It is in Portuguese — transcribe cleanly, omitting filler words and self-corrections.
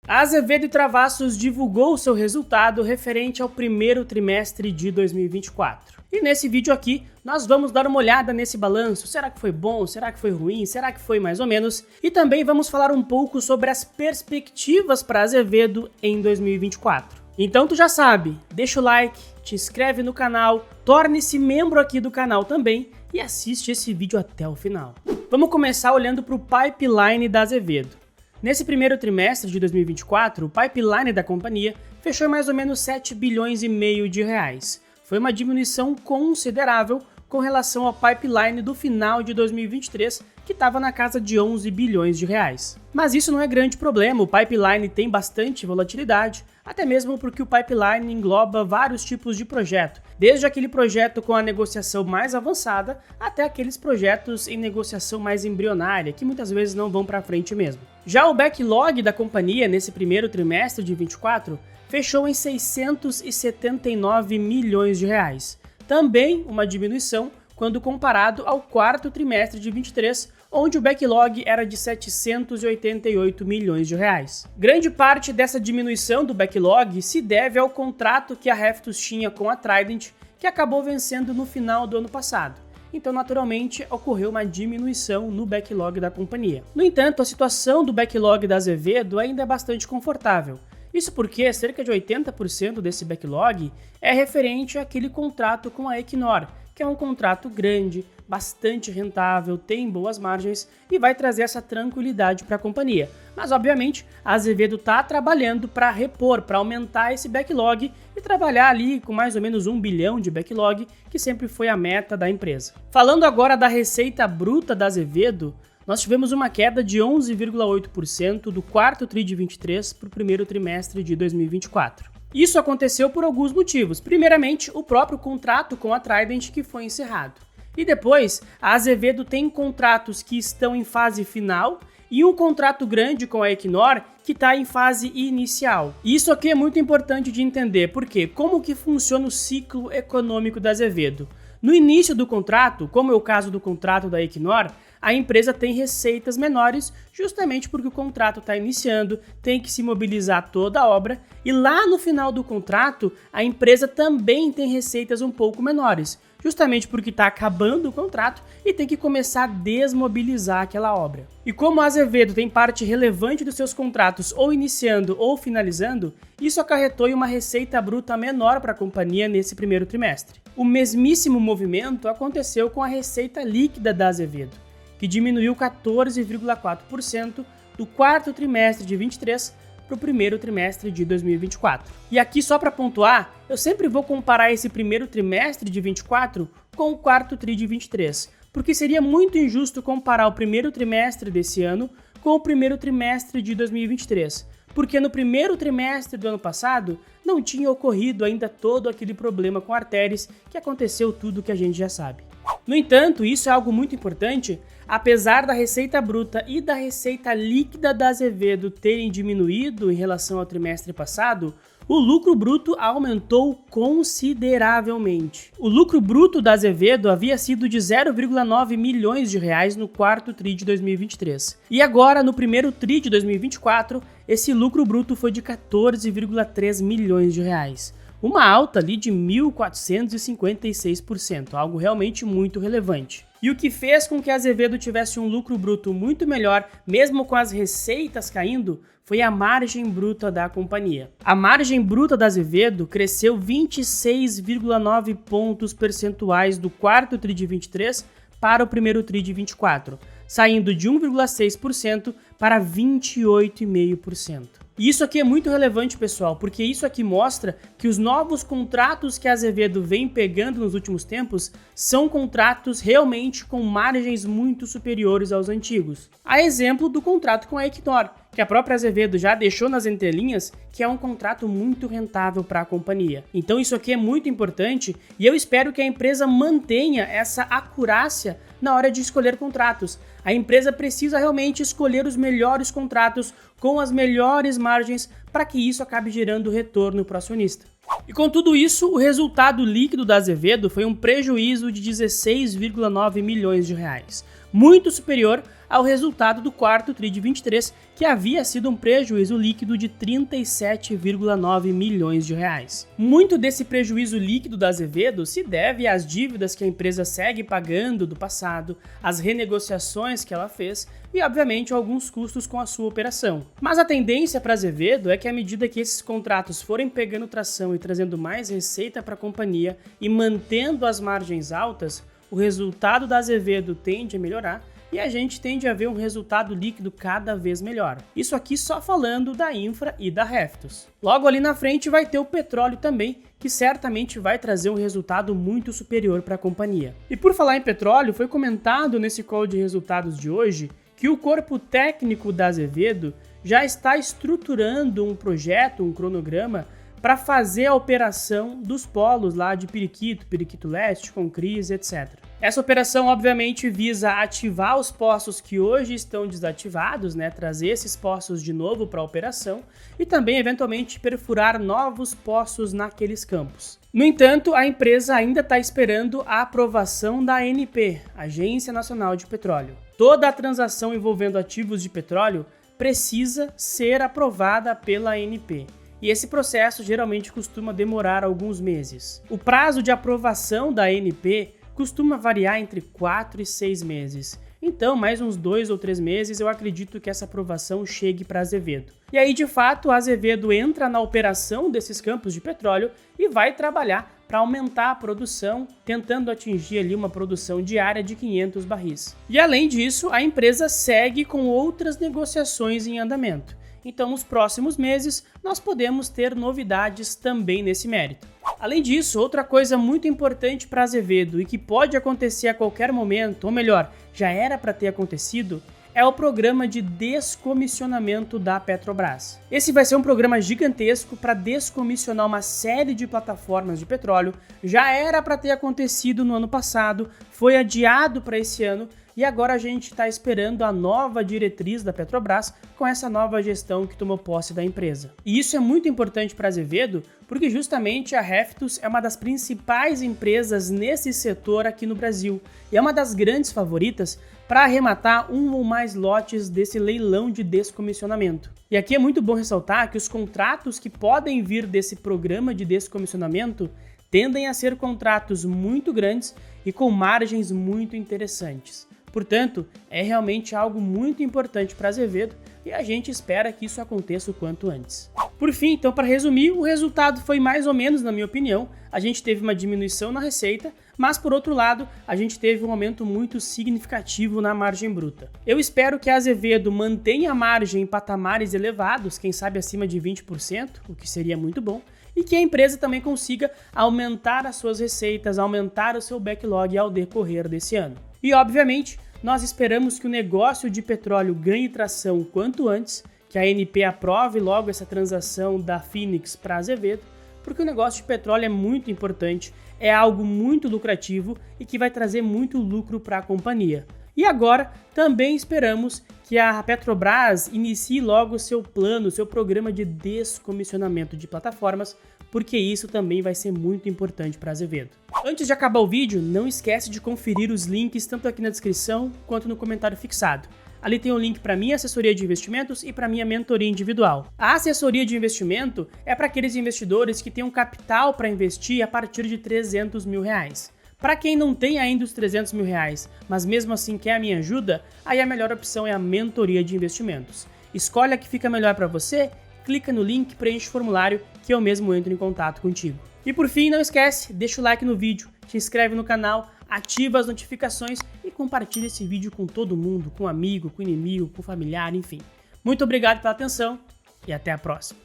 A Azevedo e Travassos divulgou seu resultado referente ao primeiro trimestre de 2024. E nesse vídeo aqui, nós vamos dar uma olhada nesse balanço. Será que foi bom? Será que foi ruim? Será que foi mais ou menos? E também vamos falar um pouco sobre as perspectivas para a Azevedo em 2024. Então tu já sabe, deixa o like, te inscreve no canal, torne-se membro aqui do canal também e assiste esse vídeo até o final. Vamos começar olhando para o pipeline da Azevedo. Nesse primeiro trimestre de 2024, o pipeline da companhia fechou mais ou menos 7 bilhões e meio de reais. Foi uma diminuição considerável com relação ao pipeline do final de 2023, que estava na casa de 11 bilhões de reais. Mas isso não é grande problema, o pipeline tem bastante volatilidade, até mesmo porque o pipeline engloba vários tipos de projeto, desde aquele projeto com a negociação mais avançada até aqueles projetos em negociação mais embrionária, que muitas vezes não vão para frente mesmo. Já o backlog da companhia nesse primeiro trimestre de 24 fechou em 679 milhões de reais. Também uma diminuição quando comparado ao quarto trimestre de 23, onde o backlog era de 788 milhões de reais. Grande parte dessa diminuição do backlog se deve ao contrato que a Reftus tinha com a Trident, que acabou vencendo no final do ano passado. Então, naturalmente, ocorreu uma diminuição no backlog da companhia. No entanto, a situação do backlog da Azevedo ainda é bastante confortável. Isso porque cerca de 80% desse backlog é referente àquele contrato com a Equinor, que é um contrato grande, bastante rentável, tem boas margens e vai trazer essa tranquilidade para a companhia. Mas, obviamente, a Azevedo está trabalhando para repor, para aumentar esse backlog e trabalhar ali com mais ou menos 1 bilhão de backlog, que sempre foi a meta da empresa. Falando agora da receita bruta da Azevedo, nós tivemos uma queda de 11,8% do quarto TRI de 23 para o primeiro trimestre de 2024. Isso aconteceu por alguns motivos. Primeiramente, o próprio contrato com a Trident que foi encerrado. E depois, a Azevedo tem contratos que estão em fase final e um contrato grande com a Equinor que está em fase inicial. E isso aqui é muito importante de entender, porque como que funciona o ciclo econômico da Azevedo? No início do contrato, como é o caso do contrato da Equinor, a empresa tem receitas menores justamente porque o contrato está iniciando, tem que se mobilizar toda a obra e lá no final do contrato a empresa também tem receitas um pouco menores, justamente porque está acabando o contrato e tem que começar a desmobilizar aquela obra. E como a Azevedo tem parte relevante dos seus contratos ou iniciando ou finalizando, isso acarretou em uma receita bruta menor para a companhia nesse primeiro trimestre. O mesmíssimo movimento aconteceu com a receita líquida da Azevedo, que diminuiu 14,4% do quarto trimestre de 23 para o primeiro trimestre de 2024. E aqui só para pontuar, eu sempre vou comparar esse primeiro trimestre de 24 com o quarto tri de 23, porque seria muito injusto comparar o primeiro trimestre desse ano com o primeiro trimestre de 2023, porque no primeiro trimestre do ano passado não tinha ocorrido ainda todo aquele problema com artérias que aconteceu tudo que a gente já sabe. No entanto, isso é algo muito importante, apesar da receita bruta e da receita líquida da Azevedo terem diminuído em relação ao trimestre passado, o lucro bruto aumentou consideravelmente. O lucro bruto da Azevedo havia sido de 0,9 milhões de reais no quarto TRI de 2023. E agora, no primeiro TRI de 2024, esse lucro bruto foi de 14,3 milhões de reais. Uma alta ali de 1.456%, algo realmente muito relevante. E o que fez com que a Azevedo tivesse um lucro bruto muito melhor, mesmo com as receitas caindo, foi a margem bruta da companhia. A margem bruta da Azevedo cresceu 26,9 pontos percentuais do quarto TRI de 23 para o primeiro TRI de 24, saindo de 1,6% para 28,5%. E isso aqui é muito relevante, pessoal, porque isso aqui mostra que os novos contratos que a Azevedo vem pegando nos últimos tempos são contratos realmente com margens muito superiores aos antigos. A exemplo do contrato com a Equinor, que a própria Azevedo já deixou nas entrelinhas, que é um contrato muito rentável para a companhia. Então isso aqui é muito importante e eu espero que a empresa mantenha essa acurácia na hora de escolher contratos. A empresa precisa realmente escolher os melhores contratos com as melhores margens para que isso acabe gerando retorno para o acionista. E com tudo isso, o resultado líquido da Azevedo foi um prejuízo de 16,9 milhões de reais. muito superior ao resultado do quarto TRI de 23, que havia sido um prejuízo líquido de 37,9 milhões de reais. Muito desse prejuízo líquido da Azevedo se deve às dívidas que a empresa segue pagando do passado, às renegociações que ela fez e, obviamente, alguns custos com a sua operação. Mas a tendência para a Azevedo é que à medida que esses contratos forem pegando tração e trazendo mais receita para a companhia e mantendo as margens altas, o resultado da Azevedo tende a melhorar e a gente tende a ver um resultado líquido cada vez melhor. Isso aqui só falando da Infra e da Reftos. Logo ali na frente vai ter o petróleo também, que certamente vai trazer um resultado muito superior para a companhia. E por falar em petróleo, foi comentado nesse call de resultados de hoje que o corpo técnico da Azevedo já está estruturando um projeto, um cronograma, para fazer a operação dos polos lá de Periquito, Periquito Leste, Concris, etc. Essa operação, obviamente, visa ativar os poços que hoje estão desativados, trazer esses poços de novo para a operação e também, eventualmente, perfurar novos poços naqueles campos. No entanto, a empresa ainda está esperando a aprovação da ANP, Agência Nacional de Petróleo. Toda a transação envolvendo ativos de petróleo precisa ser aprovada pela ANP. E esse processo geralmente costuma demorar alguns meses. O prazo de aprovação da ANP costuma variar entre 4 e 6 meses. Então, mais uns 2 ou 3 meses eu acredito que essa aprovação chegue para a Azevedo. E aí, de fato, a Azevedo entra na operação desses campos de petróleo e vai trabalhar para aumentar a produção, tentando atingir ali uma produção diária de 500 barris. E além disso, a empresa segue com outras negociações em andamento. Então, nos próximos meses, nós podemos ter novidades também nesse mérito. Além disso, outra coisa muito importante para a Azevedo e que pode acontecer a qualquer momento, ou melhor, já era para ter acontecido, é o programa de descomissionamento da Petrobras. Esse vai ser um programa gigantesco para descomissionar uma série de plataformas de petróleo, já era para ter acontecido no ano passado, foi adiado para esse ano, e agora a gente está esperando a nova diretriz da Petrobras com essa nova gestão que tomou posse da empresa. E isso é muito importante para a Azevedo, porque justamente a Reftos é uma das principais empresas nesse setor aqui no Brasil e é uma das grandes favoritas para arrematar um ou mais lotes desse leilão de descomissionamento. E aqui é muito bom ressaltar que os contratos que podem vir desse programa de descomissionamento tendem a ser contratos muito grandes e com margens muito interessantes. Portanto, é realmente algo muito importante para a Azevedo e a gente espera que isso aconteça o quanto antes. Por fim, então, para resumir, o resultado foi mais ou menos, na minha opinião. A gente teve uma diminuição na receita, mas por outro lado, a gente teve um aumento muito significativo na margem bruta. Eu espero que a Azevedo mantenha a margem em patamares elevados, quem sabe acima de 20%, o que seria muito bom, e que a empresa também consiga aumentar as suas receitas, aumentar o seu backlog ao decorrer desse ano. E, obviamente, nós esperamos que o negócio de petróleo ganhe tração o quanto antes, que a ANP aprove logo essa transação da Phoenix para a Azevedo, porque o negócio de petróleo é muito importante, é algo muito lucrativo e que vai trazer muito lucro para a companhia. E agora também esperamos que a Petrobras inicie logo seu plano, seu programa de descomissionamento de plataformas, porque isso também vai ser muito importante para a Azevedo. Antes de acabar o vídeo, não esquece de conferir os links tanto aqui na descrição quanto no comentário fixado. Ali tem o link para minha assessoria de investimentos e para minha mentoria individual. A assessoria de investimento é para aqueles investidores que têm um capital para investir a partir de R$300 mil. Para quem não tem ainda os R$300 mil, mas mesmo assim quer a minha ajuda, aí a melhor opção é a mentoria de investimentos. Escolhe a que fica melhor para você, clica no link, preenche o formulário que eu mesmo entro em contato contigo. E por fim, não esquece, deixa o like no vídeo, te inscreve no canal, ativa as notificações e compartilha esse vídeo com todo mundo, com amigo, com inimigo, com familiar, enfim. Muito obrigado pela atenção e até a próxima.